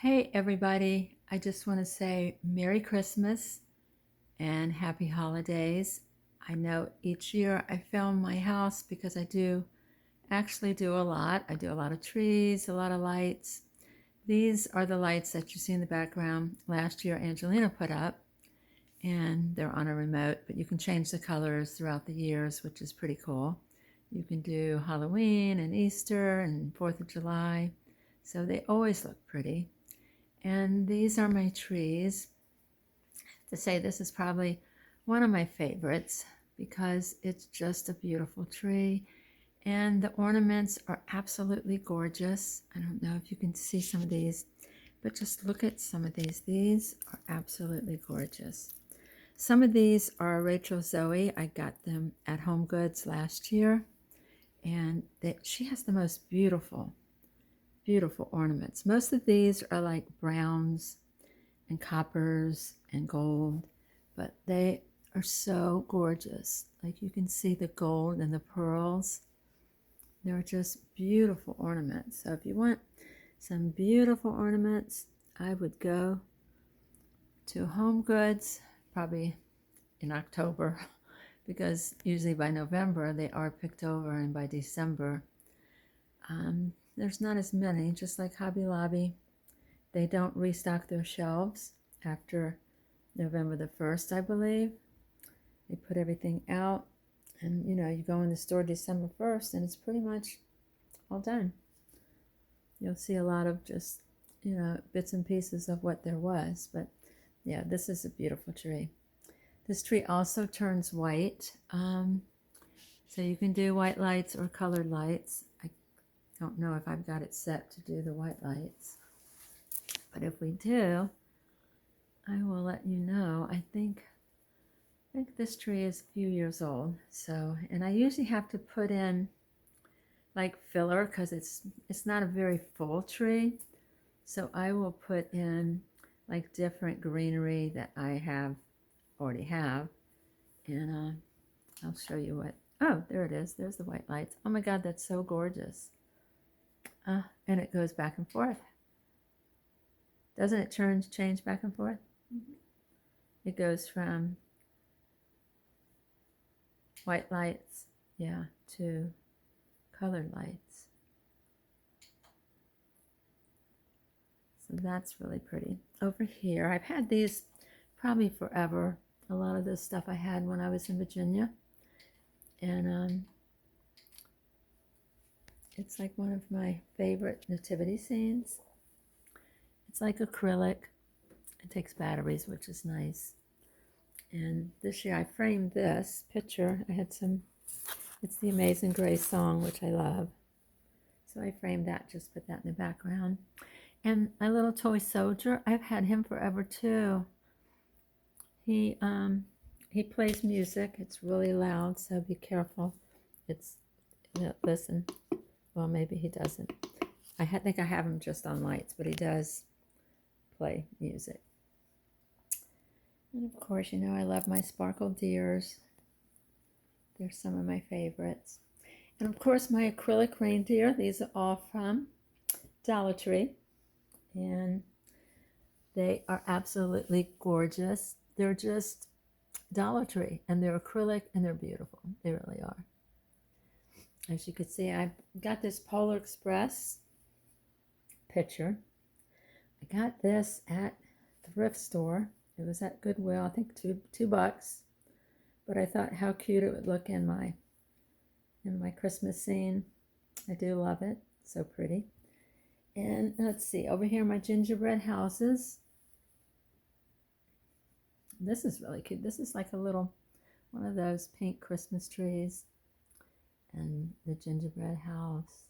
Hey everybody, I just want to say Merry Christmas and Happy Holidays. I know each year I film my house because I do actually do a lot. I do a lot of trees, a lot of lights. These are the lights that you see in the background last year Angelina put up, and they're on a remote, but you can change the colors throughout the years, which is pretty cool. You can do Halloween and Easter and 4th of July, so they always look pretty. And these are my trees. To say this is probably one of my favorites because it's just a beautiful tree. And the ornaments are absolutely gorgeous. I don't know if you can see some of these, but just look at some of these. These are absolutely gorgeous. Some of these are Rachel Zoe. I got them at Home Goods last year. And she has the most beautiful, beautiful ornaments. Most of these are like browns and coppers and gold, but they are so gorgeous. Like you can see the gold and the pearls. They're just beautiful ornaments. So if you want some beautiful ornaments, I would go to Home Goods probably in October because usually by November they are picked over, and by December there's not as many. Just like Hobby Lobby, they don't restock their shelves after November the 1st, I believe. They put everything out, and you go in the store December 1st and it's pretty much all done. You'll see a lot of just bits and pieces of what there was, but yeah, this is a beautiful tree. This tree also turns white, so you can do white lights or colored lights. I don't know if I've got it set to do the white lights, but if we do, I will let you know. I think this tree is a few years old, so, and I usually have to put in like filler because it's not a very full tree, so I will put in like different greenery that I already have, and I'll show you what. Oh, there it is. There's the white lights. Oh my God, that's so gorgeous. And it goes back and forth. Doesn't it change back and forth? Mm-hmm. It goes from white lights, yeah, to colored lights. So that's really pretty. Over here, I've had these probably forever. A lot of this stuff I had when I was in Virginia. And it's like one of my favorite nativity scenes. It's like acrylic. It takes batteries, which is nice. And this year I framed this picture. I had some, it's the Amazing Grace song, which I love. So I framed that, just put that in the background. And my little toy soldier, I've had him forever too. He plays music. It's really loud, so be careful. It's, listen. Well, maybe he doesn't. I think I have him just on lights, but he does play music. And of course, I love my sparkle deers. They're some of my favorites. And of course, my acrylic reindeer. These are all from Dollar Tree. And they are absolutely gorgeous. They're just Dollar Tree, and they're acrylic, and they're beautiful. They really are. As you can see, I got this Polar Express picture. I got this at the thrift store. It was at Goodwill, I think $2. But I thought how cute it would look in my Christmas scene. I do love it. So pretty. And let's see, over here my gingerbread houses. This is really cute. This is like a little one of those pink Christmas trees. And the gingerbread house.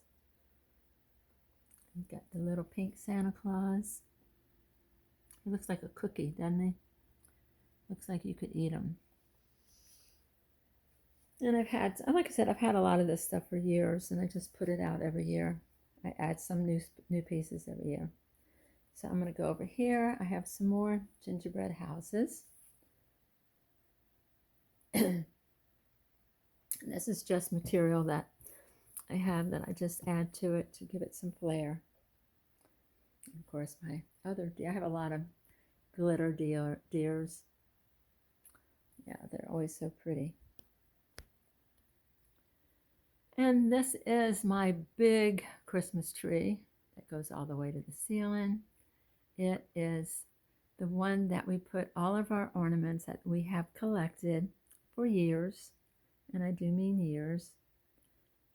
You've got the little pink Santa Claus. He looks like a cookie, doesn't he? Looks like you could eat him. And like I said, I've had a lot of this stuff for years, and I just put it out every year. I add some new pieces every year. So I'm going to go over here. I have some more gingerbread houses. This is just material that I have that I just add to it to give it some flair. Of course, my other deer, I have a lot of glitter deers. Yeah, they're always so pretty. And this is my big Christmas tree that goes all the way to the ceiling. It is the one that we put all of our ornaments that we have collected for years, and I do mean years.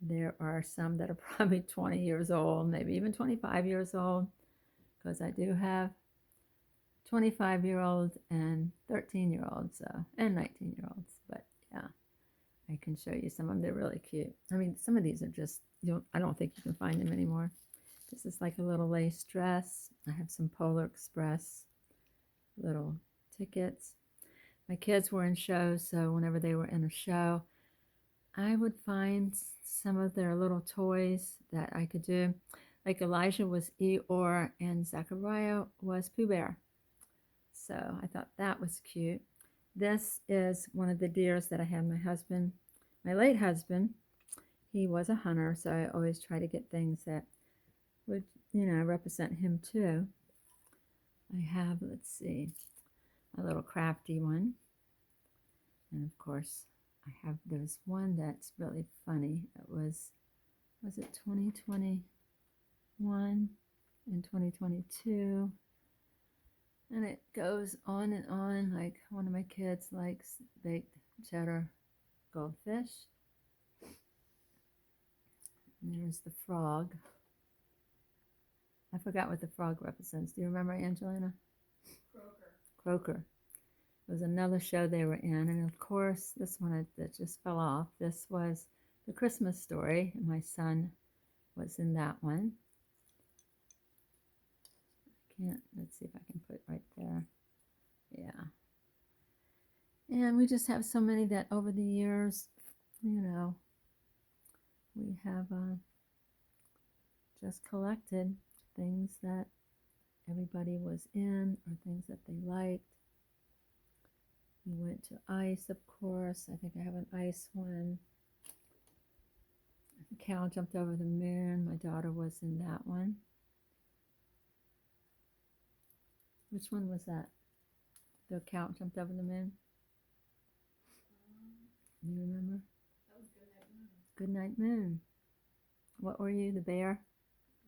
There are some that are probably 20 years old, maybe even 25 years old, because I do have 25-year-olds and 13-year-olds and 19-year-olds. But yeah, I can show you some of them. They're really cute. I mean, some of these are just, I don't think you can find them anymore. This is like a little lace dress. I have some Polar Express little tickets. My kids were in shows, so whenever they were in a show, I would find some of their little toys that I could do. Like Elijah was Eeyore and Zachariah was Pooh Bear. So I thought that was cute. This is one of the deers that I had my late husband. He was a hunter, so I always try to get things that would, represent him too. I have, let's see, a little crafty one. And of course, there's one that's really funny. It was it 2021 and 2022? And it goes on and on. Like one of my kids likes baked cheddar goldfish. And there's the frog. I forgot what the frog represents. Do you remember, Angelina? Croaker. It was another show they were in. And of course, this one that just fell off. This was The Christmas Story. My son was in that one. Let's see if I can put it right there. Yeah. And we just have so many that over the years, we have just collected things that everybody was in or things that they liked. We went to ice, of course. I think I have an ice one. The cow jumped over the moon. My daughter was in that one. Which one was that? The cow jumped over the moon? You remember? That was Goodnight Moon. Goodnight Moon. What were you? The bear?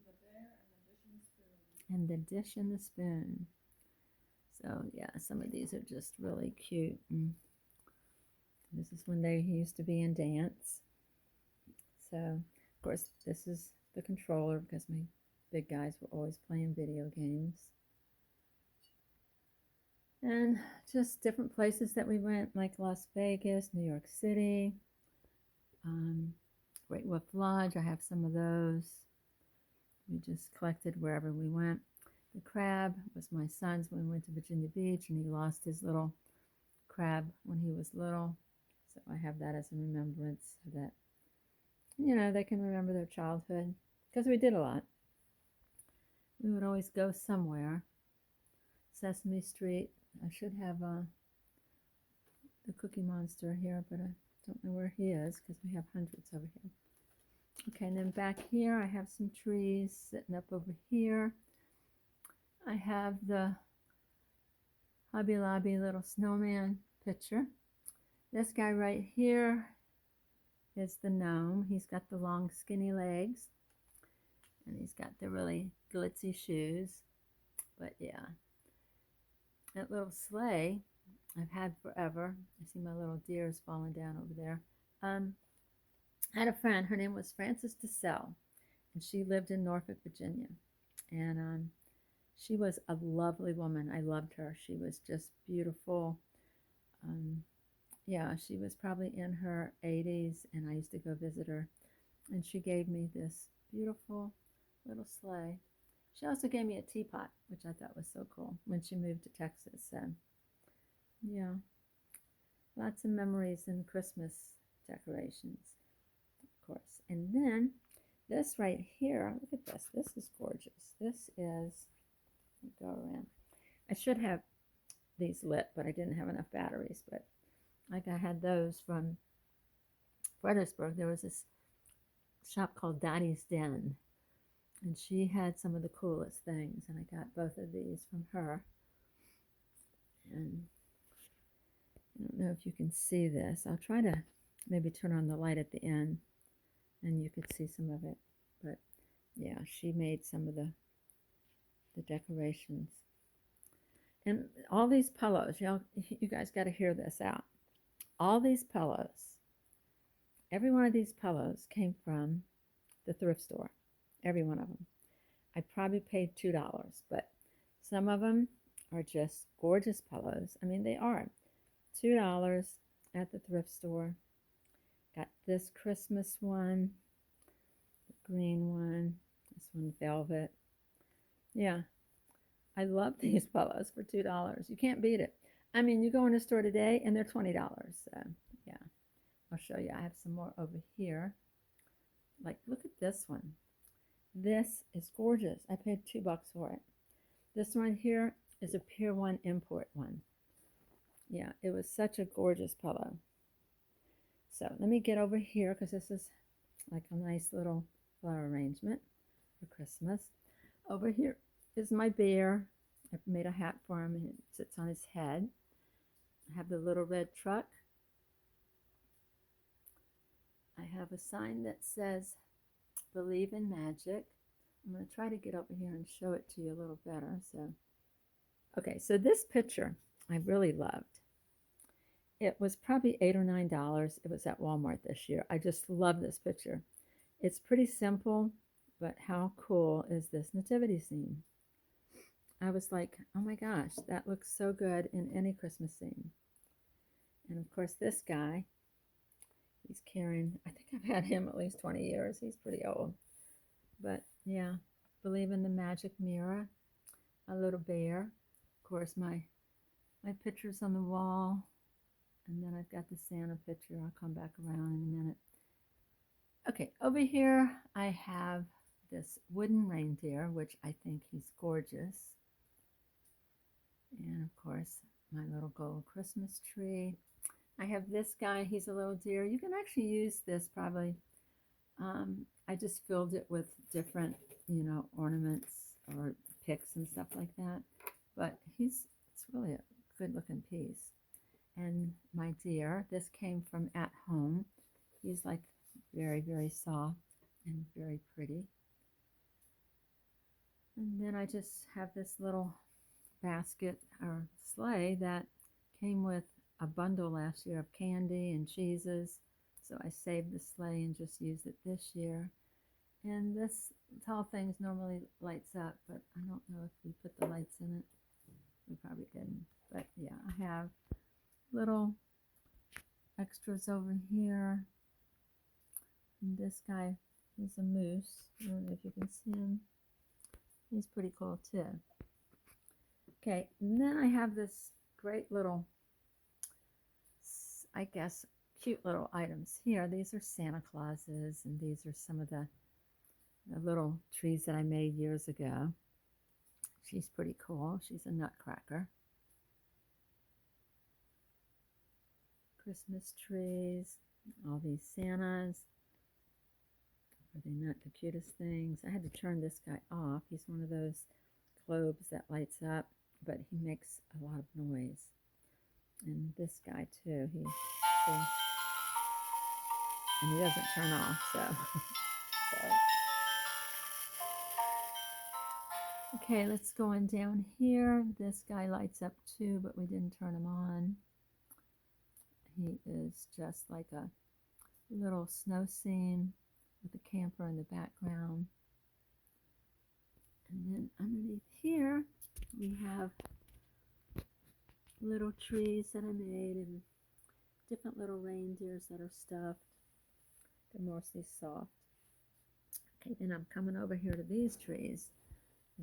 The bear and the dish and the spoon. And the dish and the spoon. So yeah, some of these are just really cute. And this is when they used to be in dance. So of course this is the controller because my big guys were always playing video games. And just different places that we went, like Las Vegas, New York City, Great Wolf Lodge. I have some of those. We just collected wherever we went. The crab was my son's when we went to Virginia Beach, and he lost his little crab when he was little. So I have that as a remembrance that, they can remember their childhood because we did a lot. We would always go somewhere. Sesame Street. I should have the Cookie Monster here, but I don't know where he is because we have hundreds over here. Okay, and then back here I have some trees sitting up over here. I have the Hobby Lobby little snowman picture. This guy right here is the gnome. He's got the long skinny legs and he's got the really glitzy shoes. But yeah, that little sleigh I've had forever. I see my little deers falling down over there. I had a friend, her name was Frances DeSalle, and she lived in Norfolk, Virginia. And she was a lovely woman. I loved her. She was just beautiful. Yeah, she was probably in her 80s, and I used to go visit her. And she gave me this beautiful little sleigh. She also gave me a teapot, which I thought was so cool when she moved to Texas. So, yeah, lots of memories in Christmas decorations, of course. And then this right here, look at this. This is gorgeous. This is, go around. I should have these lit, but I didn't have enough batteries. But like I had those from Fredericksburg. There was this shop called Dottie's Den. And she had some of the coolest things, and I got both of these from her. And I don't know if you can see this. I'll try to maybe turn on the light at the end and you could see some of it. But yeah, she made some of the decorations. And all these pillows, you guys got to hear this out. All these pillows, every one of these pillows came from the thrift store. Every one of them. I probably paid $2, but some of them are just gorgeous pillows. I mean, they are. $2 at the thrift store. Got this Christmas one, the green one, this one velvet. Yeah, I love these pillows for $2. You can't beat it. I mean, you go in a store today and they're $20. So, yeah, I'll show you. I have some more over here. Like, look at this one. This is gorgeous. I paid $2 for it. This one here is a Pier 1 import one. Yeah, it was such a gorgeous pillow. So let me get over here because this is like a nice little flower arrangement for Christmas. Over here is my bear. I've made a hat for him and it sits on his head. I have the little red truck. I have a sign that says believe in magic. I'm going to try to get over here and show it to you a little better. So, okay, so this picture I really loved. It was probably $8 or $9. It was at Walmart this year. I just love this picture. It's pretty simple, but how cool is this nativity scene? I was like, oh my gosh, that looks so good in any Christmas scene. And of course, this guy, he's carrying, I think I've had him at least 20 years. He's pretty old. But yeah, believe in the magic mirror, a little bear. Of course, my pictures on the wall. And then I've got the Santa picture. I'll come back around in a minute. Okay, over here I have this wooden reindeer, which I think he's gorgeous. And of course, my little gold Christmas tree. I have this guy, he's a little deer. You can actually use this probably. I just filled it with different, ornaments or picks and stuff like that. But it's really a good looking piece. And my deer, this came from At Home. He's like very, very soft and very pretty. And then I just have this little basket or sleigh that came with a bundle last year of candy and cheeses. So I saved the sleigh and just used it this year. And this tall thing normally lights up, but I don't know if we put the lights in it. We probably didn't. But yeah, I have little extras over here. And this guy is a moose. I don't know if you can see him. He's pretty cool too. Okay, and then I have this great little, I guess, cute little items here. These are Santa Clauses, and these are some of the little trees that I made years ago. She's pretty cool. She's a nutcracker. Christmas trees, all these Santas. Are they not the cutest things? I had to turn this guy off. He's one of those globes that lights up, but he makes a lot of noise. And this guy too, see, and he doesn't turn off, so sorry. Okay, let's go on down here. This guy lights up too, but we didn't turn him on. He is just like a little snow scene with a camper in the background. And then underneath here, we have little trees that I made and different little reindeers that are stuffed. They're mostly soft. Okay, then I'm coming over here to these trees.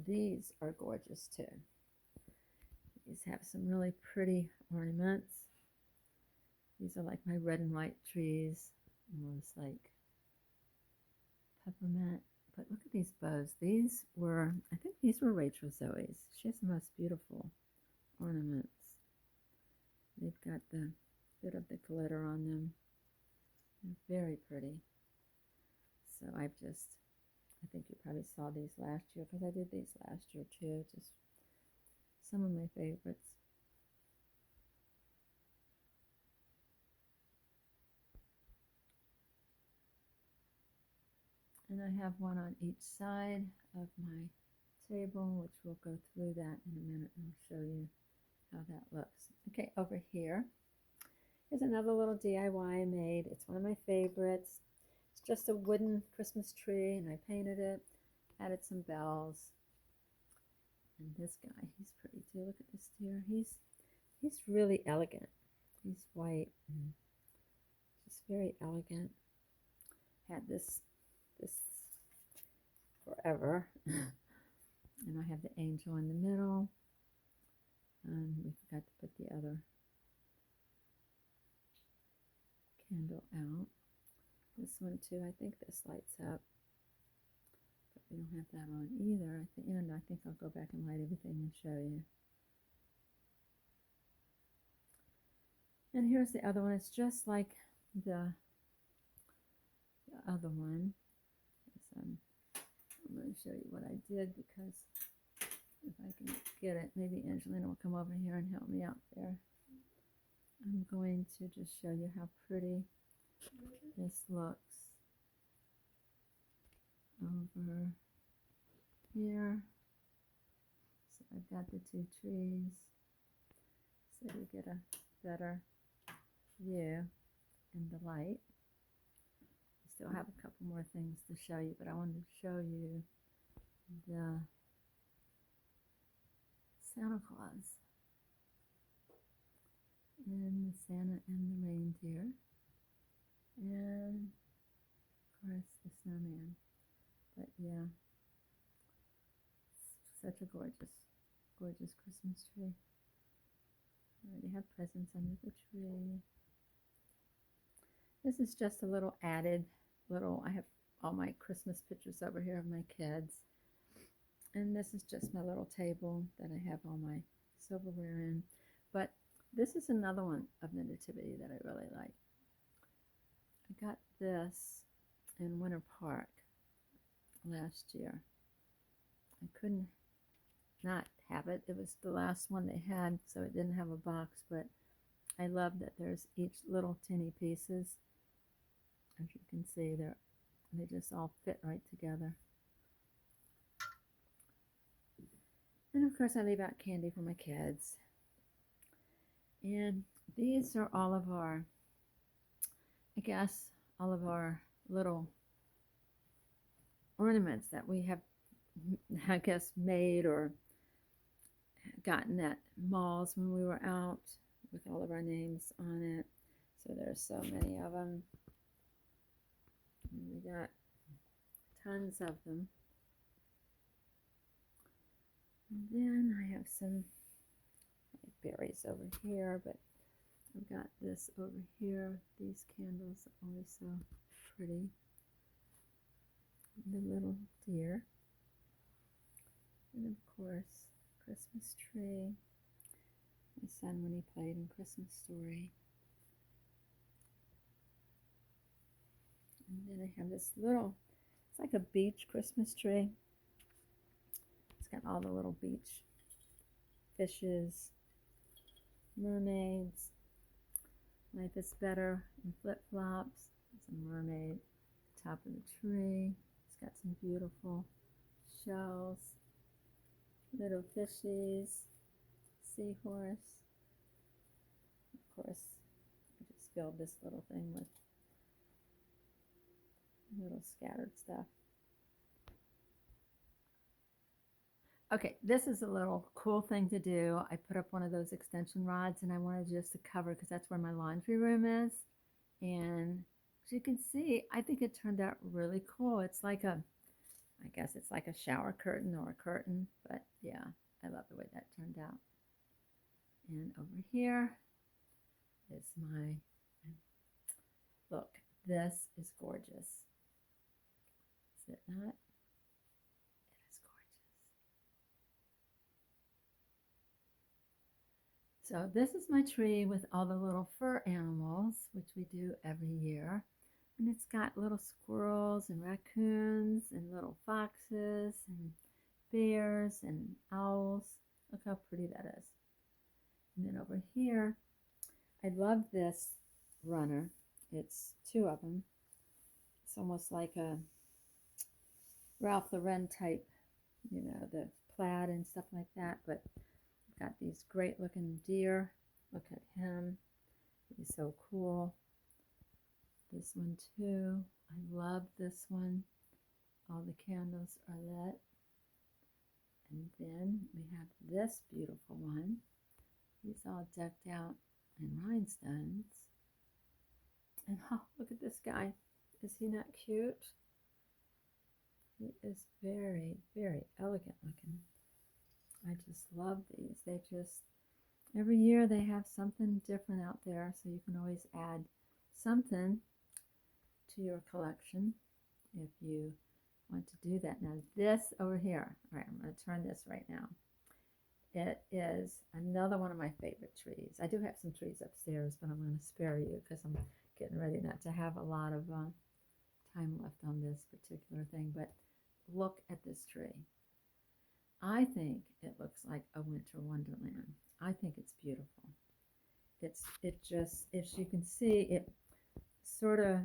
These are gorgeous too. These have some really pretty ornaments. These are like my red and white trees, almost like peppermint. But look at these bows. I think these were Rachel Zoe's. She has the most beautiful ornaments. They've got the bit of the glitter on them. They're very pretty. So I've just I think you probably saw these last year because I did these last year too. Just some of my favorites. And I have one on each side of my table, which we'll go through that in a minute and I'll show you how that looks. Okay, over here is another little DIY I made. It's one of my favorites. It's just a wooden Christmas tree and I painted it, added some bells. And this guy, he's pretty too. Look at this deer. He's really elegant. He's white and just very elegant. Had this forever. And I have the angel in the middle. We forgot to put the other candle out. This one too, I think this lights up. But we don't have that on either. At the end, I think I'll go back and light everything and show you. And here's the other one. It's just like the other one. I'm going to show you what I did because if I can get it, maybe Angelina will come over here and help me out there. I'm going to just show you how pretty this looks over here. So I've got the two trees so you get a better view in the light. I still have a couple more things to show you, but I wanted to show you the Santa Claus and the Santa and the reindeer, and of course the snowman. But yeah, it's such a gorgeous, gorgeous Christmas tree. I already have presents under the tree. This is just a little added I have all my Christmas pictures over here of my kids. And this is just my little table that I have all my silverware in. But this is another one of the Nativity that I really like. I got this in Winter Park last year. I couldn't not have it. It was the last one they had, so it didn't have a box, but I love that there's each little tinny pieces. As you can see, they just all fit right together. And of course I leave out candy for my kids. And these are all of our, I guess, all of our little ornaments that we have, I guess, made or gotten at malls when we were out with all of our names on it. So there's so many of them. And we got tons of them. And then I have some berries over here, but I've got this over here. These candles are always so pretty. The little deer. And of course, Christmas tree. My son when he played in Christmas Story. And then I have this little, it's like a beach Christmas tree. It's got all the little beach fishes, mermaids. Life is better in flip-flops. There's a mermaid at the top of the tree. It's got some beautiful shells, little fishies, seahorse. Of course, I just filled this little thing with little scattered stuff. Okay, this is a little cool thing to do. I put up one of those extension rods and I wanted just to cover because that's where my laundry room is. And as you can see, I think it turned out really cool. It's like a, I guess it's like a shower curtain or a curtain, but yeah, I love the way that turned out. And over here is my, look, this is gorgeous. Is it not? It is gorgeous. So this is my tree with all the little fur animals, which we do every year. And it's got little squirrels and raccoons and little foxes and bears and owls. Look how pretty that is. And then over here, I love this runner. It's two of them. It's almost like a Ralph Lauren type, the plaid and stuff like that. But I've got these great looking deer. Look at him. He's so cool. This one too. I love this one. All the candles are lit. And then we have this beautiful one. He's all decked out in rhinestones. And oh, look at this guy. Is he not cute? He is very, very elegant looking. I just love these. They just, every year they have something different out there, so you can always add something to your collection if you want to do that. Now this over here, all right, I'm going to turn this right now. It is another one of my favorite trees. I do have some trees upstairs, but I'm going to spare you because I'm getting ready not to have a lot of time left on this particular thing. But look at this tree. I think it looks like a winter wonderland. I think it's beautiful. It just, as you can see, it sort of,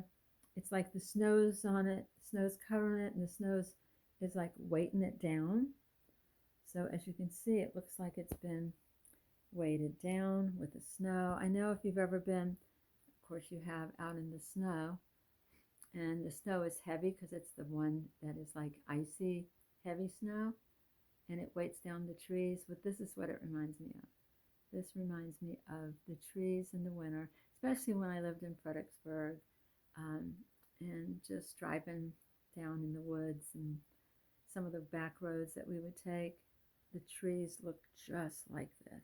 it's like the snow's on it, snow's covering it, and the snow's is like weighting it down. So as you can see, it looks like it's been weighted down with the snow. I know if you've ever been, of course you have, out in the snow, and the snow is heavy because it's the one that is like icy, heavy snow, and it weights down the trees. But this is what it reminds me of. This reminds me of the trees in the winter, especially when I lived in Fredericksburg, and just driving down in the woods and some of the back roads that we would take. The trees look just like this.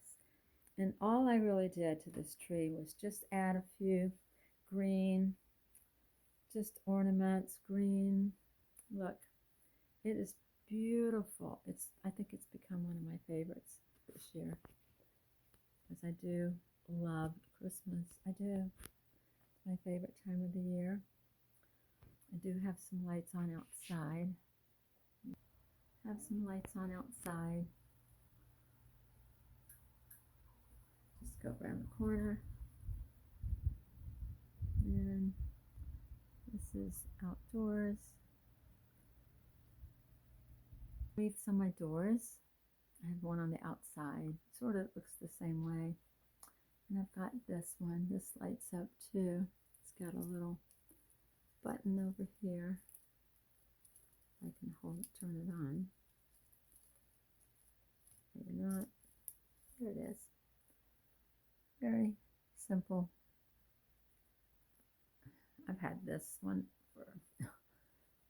And all I really did to this tree was just add a few green, just ornaments, green. Look, it is beautiful. I think it's become one of my favorites this year because I do love Christmas. I do. It's my favorite time of the year. I do have some lights on outside. Have some lights on outside. Just go around the corner. And this is outdoors. Wreaths on my doors. I have one on the outside. Sort of looks the same way. And I've got this one. This lights up too. It's got a little button over here. I can turn it on. Maybe not. There it is. Very simple. I've had this one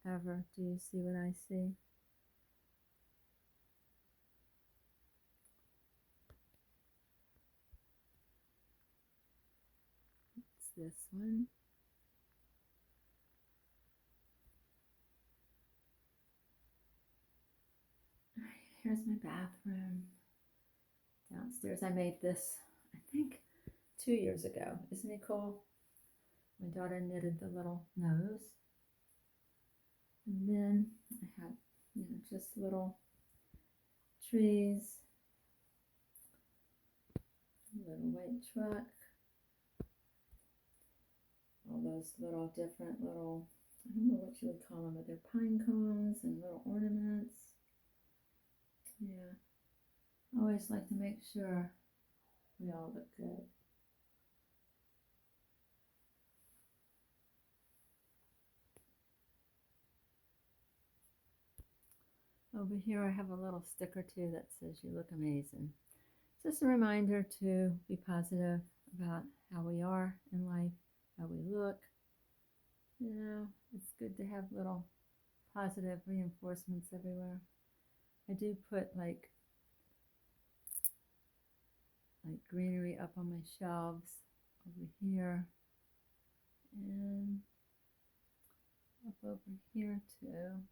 forever. Do you see what I see? It's this one. All right, here's my bathroom. Downstairs, I made this, I think, 2 years ago. Isn't it cool? My daughter knitted the little nose. And then I have, just little trees, a little white truck, all those little different little, I don't know what you would call them, but they're pine cones and little ornaments. Yeah, I always like to make sure we all look good. Over here I have a little sticker too that says you look amazing. Just a reminder to be positive about how we are in life, how we look. It's good to have little positive reinforcements everywhere. I do put like greenery up on my shelves over here and up over here too.